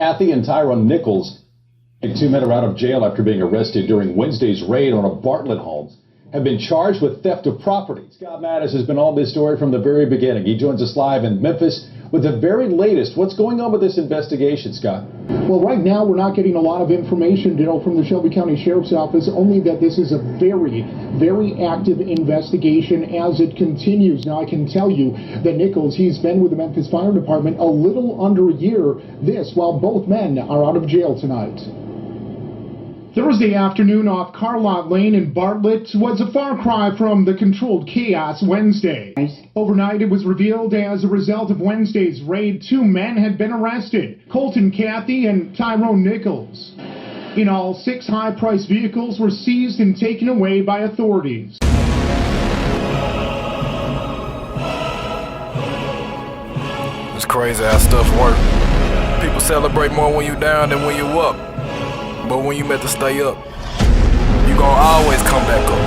Kathy and Tyrone Nichols, two men are out of jail after being arrested during Wednesday's raid on a Bartlett home, have been charged with theft of property. Scott Mattis has been on this story from the very beginning. He joins us live in Memphis with the very latest. What's going on with this investigation, Scott? Well, right now we're not getting a lot of information, from the Shelby County Sheriff's Office, only that this is a very, very active investigation as it continues. Now, I can tell you that Nichols, he's been with the Memphis Fire Department a little under a year, while both men are out of jail tonight. Thursday afternoon off Carlott Lane in Bartlett was a far cry from the controlled chaos Wednesday. Overnight, it was revealed as a result of Wednesday's raid, 2 men had been arrested, Colton Cathy and Tyrone Nichols. In all, 6 high-priced vehicles were seized and taken away by authorities. It's crazy how stuff works. People celebrate more when you down than when you up. But when you meant to stay up, you gon' always come back up.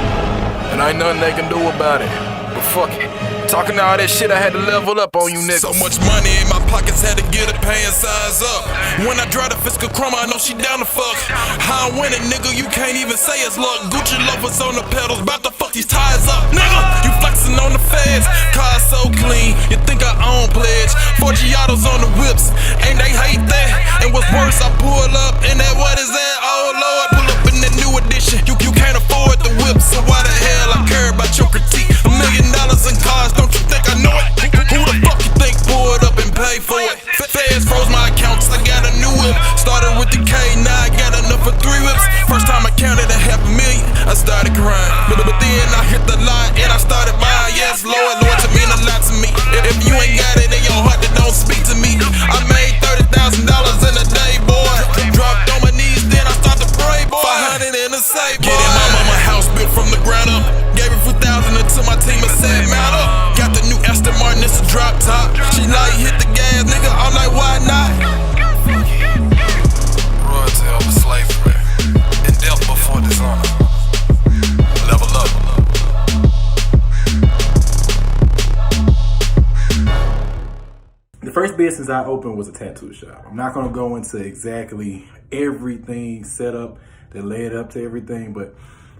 And ain't nothing they can do about it. But fuck it. Talking all that shit, I had to level up on you niggas. So much money in my pockets, had to get a paying size up. When I drive the fiscal chroma, I know she down to fuck. How I'm winning, nigga, you can't even say it's luck. Gucci lovers on the pedals, bout to fuck these tires up. Nigga, you flexing on the feds, car so clean, you think I own pledge. 4 Giottos on the whips, and they hate that. And what's worse, I pull up, and that what is that? Oh Lord, pull up in the new edition. You can't afford the whip, so why the hell I care about your critique? $1 million in cars, don't you think I know it? Who the fuck you think pulled up and paid for it? Feds froze my accounts, I got a new whip. Started with the K, now I got enough for 3 whips. First time I counted $500,000, I started crying. But then I hit the line and I started buying. Yes, Lord, to mean a lot to me. If you ain't got it in your heart, then don't speak to me. I made $30,000 in a day, boy. Dropped on my knees, then I start to pray, boy. 500 in the safe, boy. Getting my mama house built from the ground up. Gave her 4,000 until my team and said, mount up. Got the new Aston Martin, it's a drop top. She like, hit the gas, nigga, I'm like, why not? Royalty over slavery, and death before dishonor. Level up. The first business I opened was a tattoo shop. I'm not gonna go into exactly everything set up that led up to everything, but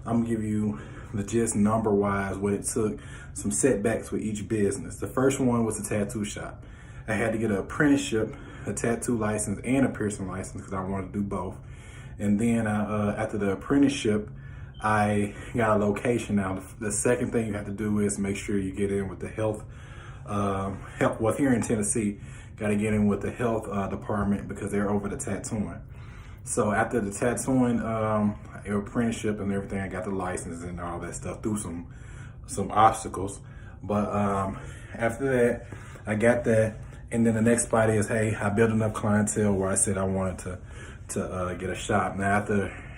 I'm gonna give you the gist number-wise what it took, some setbacks with each business. The first one was a tattoo shop. I had to get an apprenticeship, a tattoo license, and a piercing license because I wanted to do both. And then after the apprenticeship, I got a location. Now, the second thing you have to do is make sure you get in with the health. Well, here in Tennessee, got to get in with the health department because they're over the tattooing. So after the tattooing apprenticeship and everything, I got the license and all that stuff through some obstacles. But after that, I got that. And then the next spot is, hey, I built enough clientele where I said I wanted to get a shop. Now,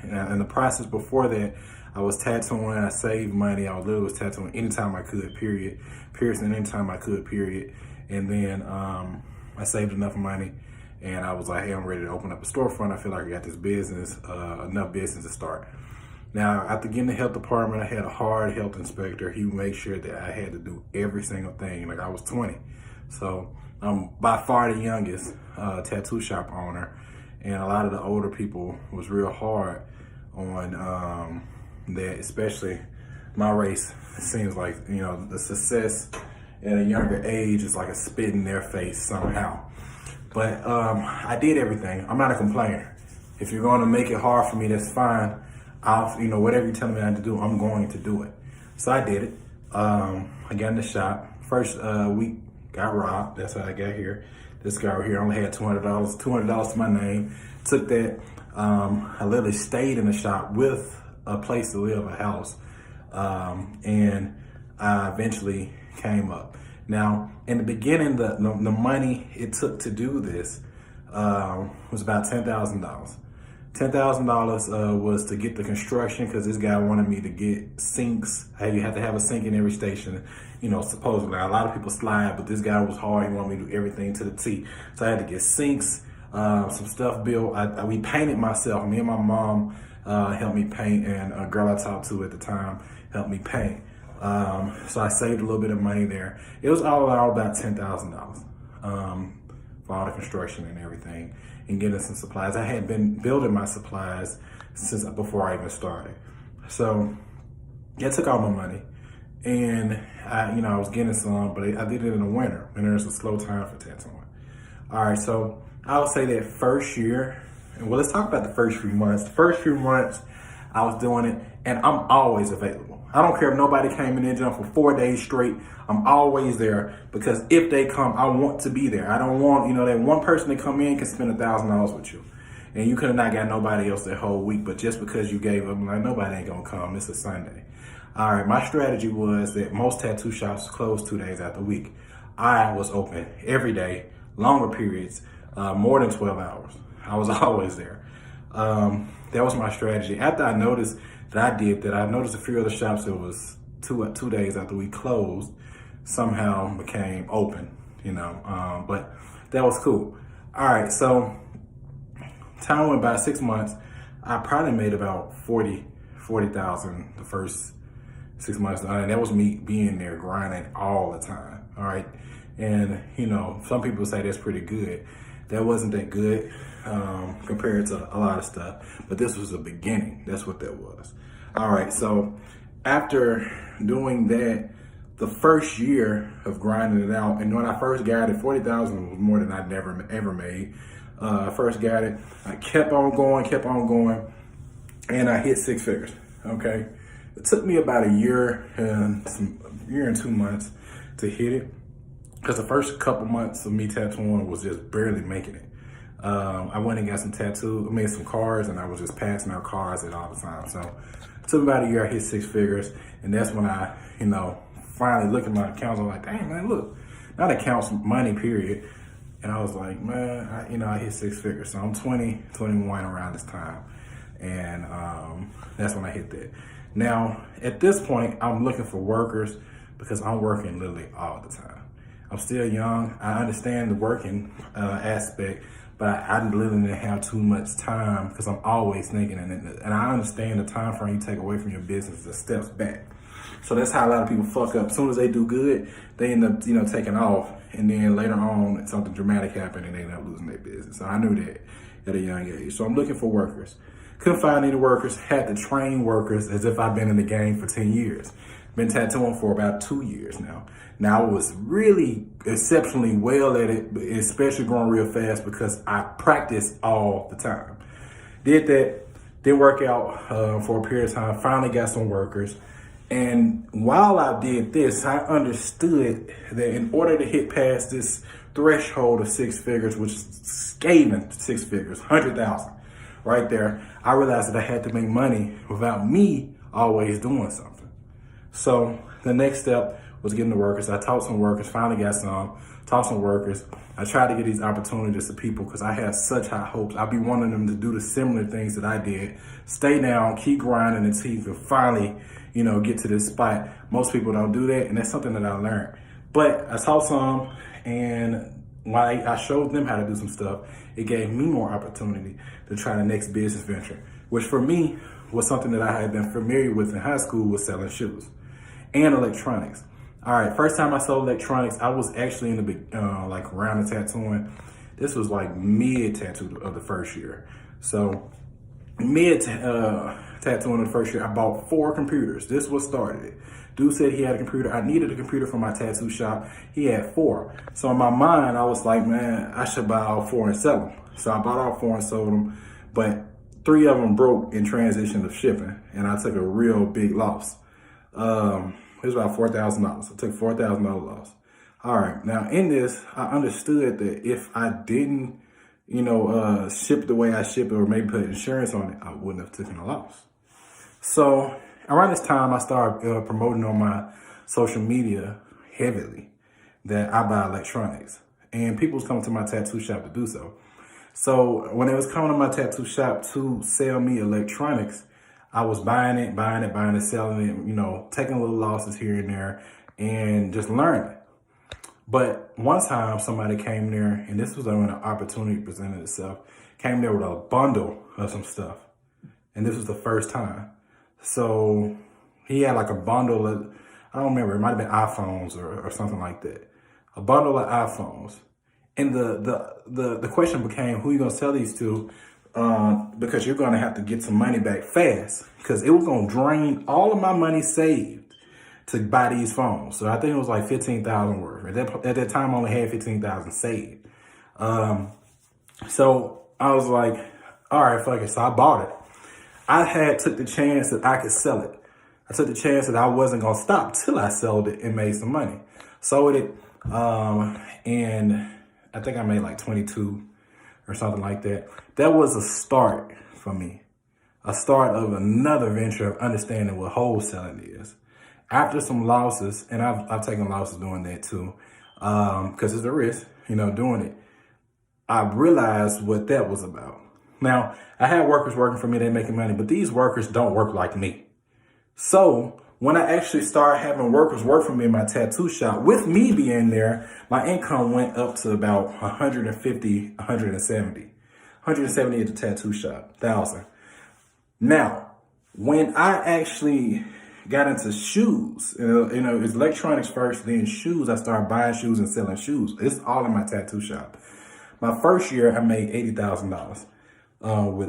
in the process before that, I was tattooing, I saved money. I was tattooing anytime I could, period. Piercing anytime I could, period. And then I saved enough money and I was like, hey, I'm ready to open up a storefront. I feel like I got this business, enough business to start. Now, after getting the health department, I had a hard health inspector. He made sure that I had to do every single thing. Like, I was 20. So I'm by far the youngest tattoo shop owner. And a lot of the older people was real hard on that, especially my race. It seems like, you know, the success at a younger age is like a spit in their face somehow. But I did everything. I'm not a complainer. If you're going to make it hard for me, that's fine. Whatever you tell me I have to do, I'm going to do it. So I did it. I got in the shop. First week, got robbed. That's how I got here. This guy right here only had $200 to my name. Took that. I literally stayed in the shop with a place to live, a house. And I eventually came up. Now, in the beginning, the money it took to do this was about $10,000. $10,000 was to get the construction because this guy wanted me to get sinks. Hey, you have to have a sink in every station. You know, supposedly. A lot of people slide, but this guy was hard. He wanted me to do everything to the T. So I had to get sinks, some stuff built. We painted myself. Me and my mom helped me paint, and a girl I talked to at the time helped me paint. So I saved a little bit of money there. It was all about $10,000 for all the construction and everything and getting some supplies. I had been building my supplies since before I even started. So that took all my money. And I was getting some, but I did it in the winter. Winter is a slow time for tattooing. All right, so I would say that first year, well, let's talk about the first few months. The first few months, I was doing it, and I'm always available. I don't care if nobody came in there for 4 days straight. I'm always there because if they come, I want to be there. I don't want, that one person that come in can spend $1,000 with you. And you could have not got nobody else that whole week, but just because you gave up, like, nobody ain't gonna come. It's a Sunday. All right, my strategy was that most tattoo shops close 2 days out the week. I was open every day, longer periods, more than 12 hours. I was always there. That was my strategy. After I noticed that I did that, I noticed a few other shops that was 2 days out the week closed somehow became open, but that was cool. All right, so time went by, 6 months. I probably made about 40,000 the first 6 months. And that was me being there grinding all the time. All right. And, some people say that's pretty good. That wasn't that good compared to a lot of stuff. But this was the beginning. That's what that was. All right. So after doing that, the first year of grinding it out, and when I first got it, 40,000 was more than I'd ever made. I first got it. I kept on going, and I hit 6 figures. Okay. It took me about a year and 2 months to hit it, because the first couple months of me tattooing was just barely making it. I went and got I made some cars, and I was just passing out cars at all the time. So it took about a year, I hit 6 figures, and that's when I, finally looked at my accounts. I'm like, dang, man, look, now that counts money, period. And I was like, man, I hit 6 figures. So I'm 20, 21 around this time. And that's when I hit that. Now, at this point, I'm looking for workers because I'm working literally all the time. I'm still young. I understand the working aspect, but I literally didn't have too much time because I'm always thinking. And I understand the time frame you take away from your business the steps back. So that's how a lot of people fuck up. As soon as they do good, they end up, taking off. And then later on, something dramatic happened and they end up losing their business. So I knew that at a young age. So I'm looking for workers. Couldn't find any workers, had to train workers as if I've been in the game for 10 years. Been tattooing for about 2 years now. Now, I was really exceptionally well at it, especially growing real fast because I practiced all the time. Did that, didn't work out for a period of time, finally got some workers. And while I did this, I understood that in order to hit past this threshold of 6 figures, which is scathing 6 figures, 100,000, right there, I realized that I had to make money without me always doing something. So the next step was getting the workers. I taught some workers, finally got taught some workers. I tried to get these opportunities to people because I had such high hopes. I'd be wanting them to do the similar things that I did. Stay down, keep grinding until you can finally, get to this spot. Most people don't do that, and that's something that I learned. But I taught some, and while I showed them how to do some stuff, it gave me more opportunity to try the next business venture, which for me was something that I had been familiar with in high school, was selling shoes and electronics. All right, first time I sold electronics, I was actually in the around the tattooing. This was like mid tattoo of the first year. So mid tattooing of the first year, I bought 4 computers. This was started it. Dude said he had a computer. I needed a computer for my tattoo shop. He had 4. So in my mind, I was like, man, I should buy all 4 and sell them. So I bought all 4 and sold them, but 3 of them broke in transition of shipping, and I took a real big loss. It was about $4,000. I took $4,000 loss. All right, now in this, I understood that if I didn't, ship the way I ship it or maybe put insurance on it, I wouldn't have taken a loss. So around this time, I started promoting on my social media heavily that I buy electronics, and people was coming to my tattoo shop to do so. So when it was coming to my tattoo shop to sell me electronics, I was buying it, selling it, taking little losses here and there and just learning. But one time somebody came there, and this was when an opportunity presented itself, came there with a bundle of some stuff. And this was the first time. So he had like a bundle of, I don't remember, it might've been iPhones or something like that. A bundle of iPhones. And the question became, who you gonna sell these to? Because you're gonna have to get some money back fast, because it was gonna drain all of my money saved to buy these phones. So I think it was like 15,000 worth. At that time, I only had 15,000 saved. So I was like, all right, fuck it. So I bought it. I took the chance that I could sell it. I took the chance that I wasn't gonna stop till I sold it and made some money. Sold it, and I think I made like 22 or something like that. That was a start for me. A start of another venture of understanding what wholesaling is. After some losses, and I've taken losses doing that too, because it's a risk, doing it. I realized what that was about. Now, I had workers working for me, they're making money, but these workers don't work like me. So when I actually started having workers work for me in my tattoo shop, with me being there, my income went up to about 150, 170 at the tattoo shop, 1,000. Now, when I actually got into shoes, it's electronics first, then shoes. I started buying shoes and selling shoes. It's all in my tattoo shop. My first year, I made $80,000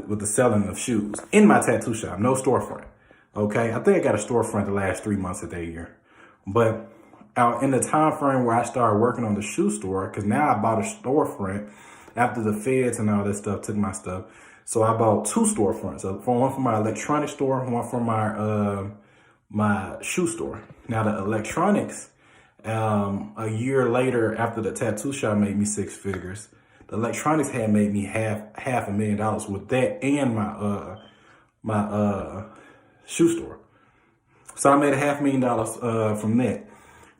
with the selling of shoes in my tattoo shop, no storefront. Okay, I think I got a storefront the last 3 months of that year. But in the time frame where I started working on the shoe store, because now I bought a storefront after the feds and all that stuff took my stuff. So I bought 2 storefronts, one for my electronic store, one for my shoe store. Now the electronics, a year later after the tattoo shop made me 6 figures, the electronics had made me half $500,000 with that and my shoe store. So I made $500,000 from that.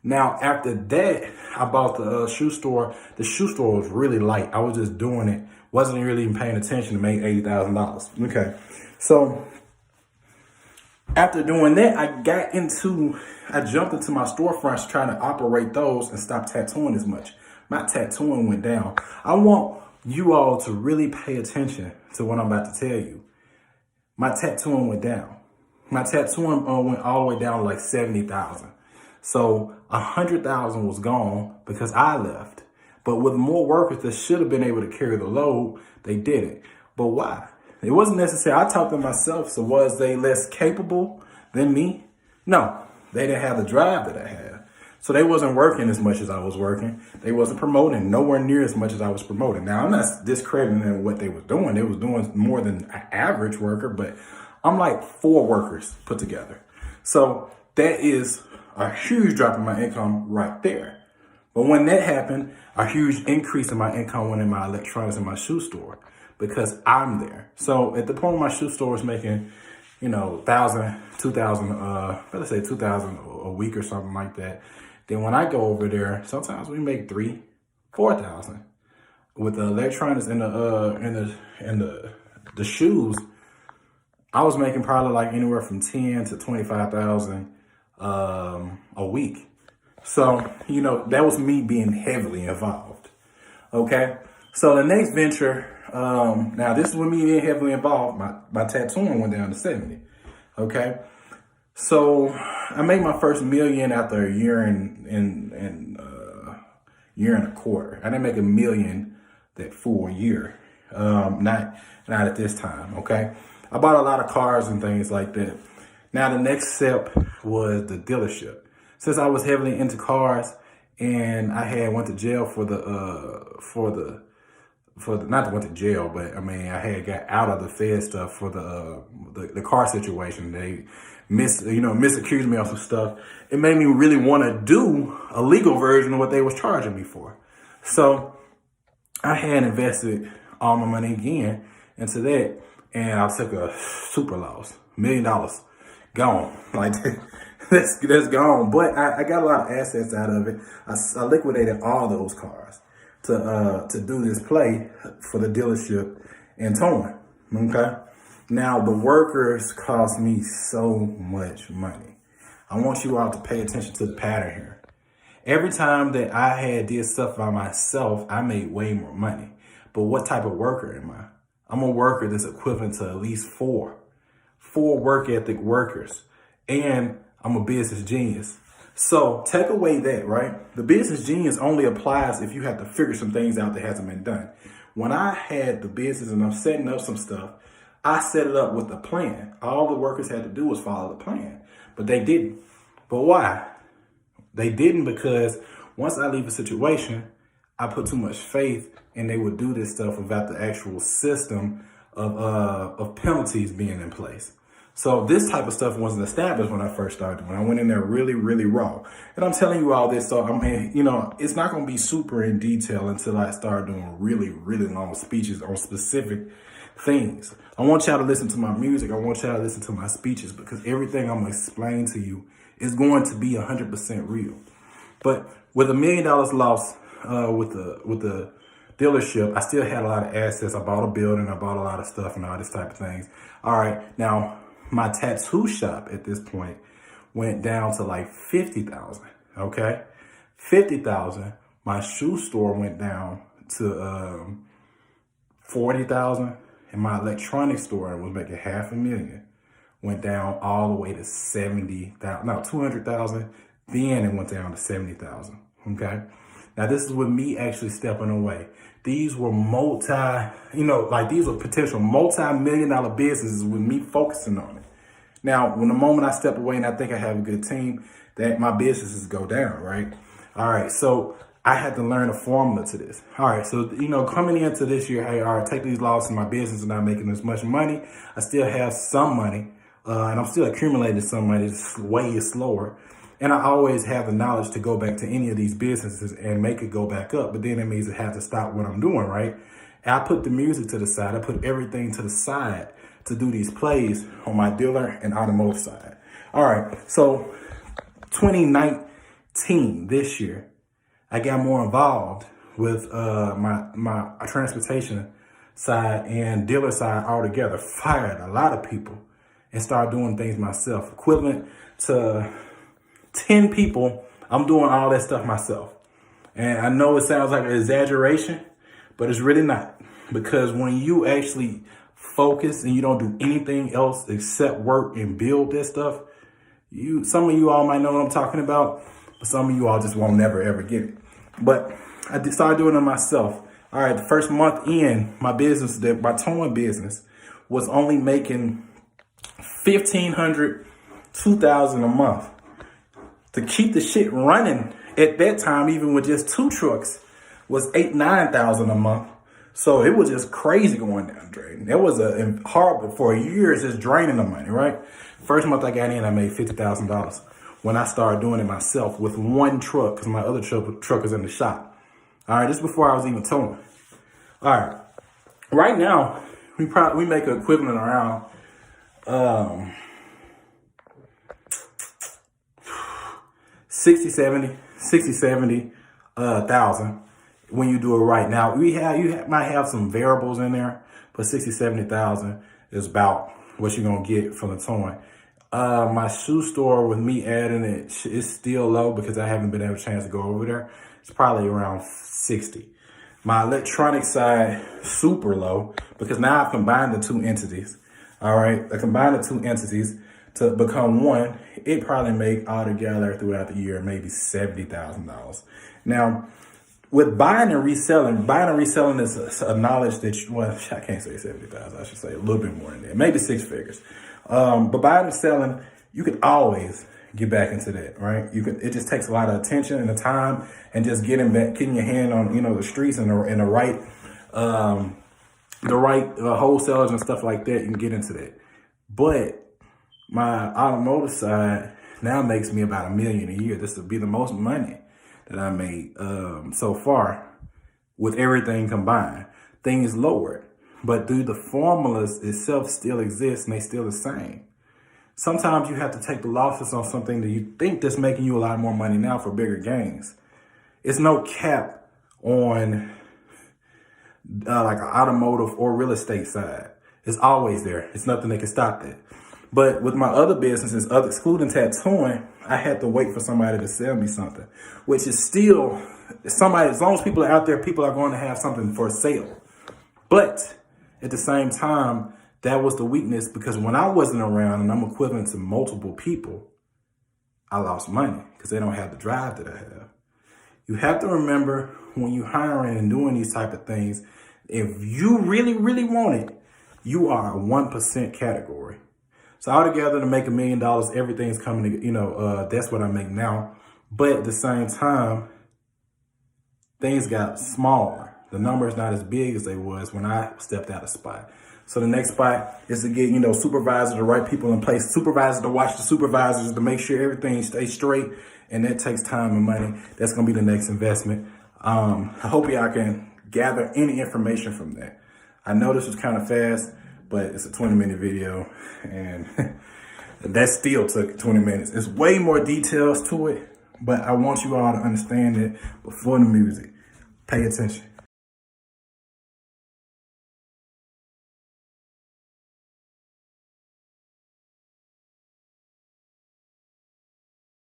Now, after that, I bought the shoe store. The shoe store was really light. I was just doing it. Wasn't really even paying attention to make $80,000. Okay. So after doing that, I jumped into my storefronts trying to operate those and stop tattooing as much. My tattooing went down. I want you all to really pay attention to what I'm about to tell you. My tattooing went down. My tattooing went all the way down to like 70,000. So 100,000 was gone because I left. But with more workers that should have been able to carry the load, they didn't. But why? It wasn't necessary. I talked to myself. So was they less capable than me? No, they didn't have the drive that I had. So they wasn't working as much as I was working. They wasn't promoting nowhere near as much as I was promoting. Now, I'm not discrediting what they was doing. They was doing more than an average worker, but I'm like 4 workers put together. So that is a huge drop in my income right there. But when that happened, a huge increase in my income went in my electronics and my shoe store because I'm there. So at the point my shoe store was making, 1,000, 2,000, let's say 2,000 a week or something like that. Then when I go over there, sometimes we make 3,000, 4,000 with the electronics and the shoes. I was making probably like anywhere from 10 to 25,000 a week. So, that was me being heavily involved. Okay. So the next venture, now this is with me being heavily involved. My tattooing went down to 70. Okay. So I made my first $1 million after a year and year and a quarter. I didn't make $1 million that full year. Not at this time. Okay. I bought a lot of cars and things like that. Now the next step was the dealership. Since I was heavily into cars and I had went to jail for not went to jail, but I had got out of the Fed stuff for the car situation. They misaccused me of some stuff. It made me really want to do a legal version of what they was charging me for. So I had invested all my money again into that, and I took a super loss, $1 million gone. Like that's gone. But I got a lot of assets out of it. I liquidated all those cars to do this play for the dealership in towing. Okay. Now the workers cost me so much money. I want you all to pay attention to the pattern here. Every time that I had did stuff by myself, I made way more money. But what type of worker am I? I'm a worker that's equivalent to at least four work ethic workers. And I'm a business genius. So take away that, right? The business genius only applies if you have to figure some things out that hasn't been done. When I had the business and I'm setting up some stuff, I set it up with a plan. All the workers had to do was follow the plan, but they didn't. But why? They didn't because once I leave a situation, I put too much faith and they would do this stuff without the actual system of penalties being in place. So this type of stuff wasn't established when I first started. When I went in there really, really raw. And I'm telling you all this, so I mean, you know, it's not going to be super in detail until I start doing really, really long speeches on specific things. I want y'all to listen to my music. I want y'all to listen to my speeches because everything I'm going to explain to you is going to be 100% real. But with $1 million loss with the dealership, I still had a lot of assets. I bought a building, I bought a lot of stuff and all this type of things. All right, now my tattoo shop at this point went down to like 50,000. Okay, 50,000. My shoe store went down to 40,000, and my electronics store was making $500,000. Went down all the way to 70,000. No, 200,000. Then it went down to 70,000. Okay. Now this is with me actually stepping away. These were these were potential multi-million-dollar businesses with me focusing on it. Now, when the moment I step away and I think I have a good team, that my businesses go down, right? All right, so I had to learn a formula to this. All right, so, coming into this year, hey, all right, take these losses in my business and not making as much money. I still have some money, and I'm still accumulating some money. It's way slower. And I always have the knowledge to go back to any of these businesses and make it go back up. But then it means I have to stop what I'm doing, right? And I put the music to the side. I put everything to the side to do these plays on my dealer and automotive side. All right, so 2019, this year, I got more involved with my transportation side and dealer side all together. Fired a lot of people and started doing things myself, equivalent to 10 people. I'm doing all that stuff myself. And I know it sounds like an exaggeration, but it's really not. Because when you actually focus and you don't do anything else except work and build this stuff, some of you all might know what I'm talking about, but some of you all just won't never ever get it. But I started doing it myself. All right, the first month in my business, my towing business was only making $1,500, $2,000 a month. To keep the shit running at that time, even with just 2 trucks, was $8,000, $9,000 a month. So it was just crazy going down draining. It was horrible for a year, just draining the money, right? First month I got in, I made $50,000 when I started doing it myself with 1 truck, because my other truck is in the shop. All right, this is before I was even towing. All right, right now we make an equivalent around 70,000 when you do it right. Now you might have some variables in there, but 70,000 is about what you're gonna get from the towing. My shoe store, with me adding it, is still low because I haven't been able to chance to go over there. It's probably around 60. My electronic side, super low, because now I've combined the 2 entities. All right, I combined the 2 entities to become one. It probably make altogether throughout the year maybe $70,000. Now, with buying and reselling is a knowledge that I can't say 70,000. I should say a little bit more than that, maybe 6 figures. But buying and selling, you can always get back into that, right? It just takes a lot of attention and the time, and just getting your hand on the streets and the right wholesalers and stuff like that. You can get into that. But my automotive side now makes me about $1 million a year. This would be the most money that I made so far with everything combined. Things lowered, but the formulas itself still exist and they still the same. Sometimes you have to take the losses on something that you think that's making you a lot more money now for bigger gains. It's no cap on like an automotive or real estate side. It's always there. It's nothing that can stop that. But with my other businesses, excluding tattooing, I had to wait for somebody to sell me something, which is still somebody. As long as people are out there, people are going to have something for sale. But at the same time, that was the weakness, because when I wasn't around and I'm equivalent to multiple people, I lost money because they don't have the drive that I have. You have to remember when you're hiring and doing these type of things, if you really, really want it, you are a 1% category. So altogether, to make $1 million, everything's coming to, that's what I make now. But at the same time, things got smaller. The number is not as big as they was when I stepped out of spot. So the next spot is to get, supervisors, the right people in place, supervisors to watch the supervisors to make sure everything stays straight. And that takes time and money. That's going to be the next investment. I hope y'all can gather any information from that. I know this was kind of fast, but it's a 20-minute video, and that still took 20 minutes. There's way more details to it, but I want you all to understand it before the music. Pay attention.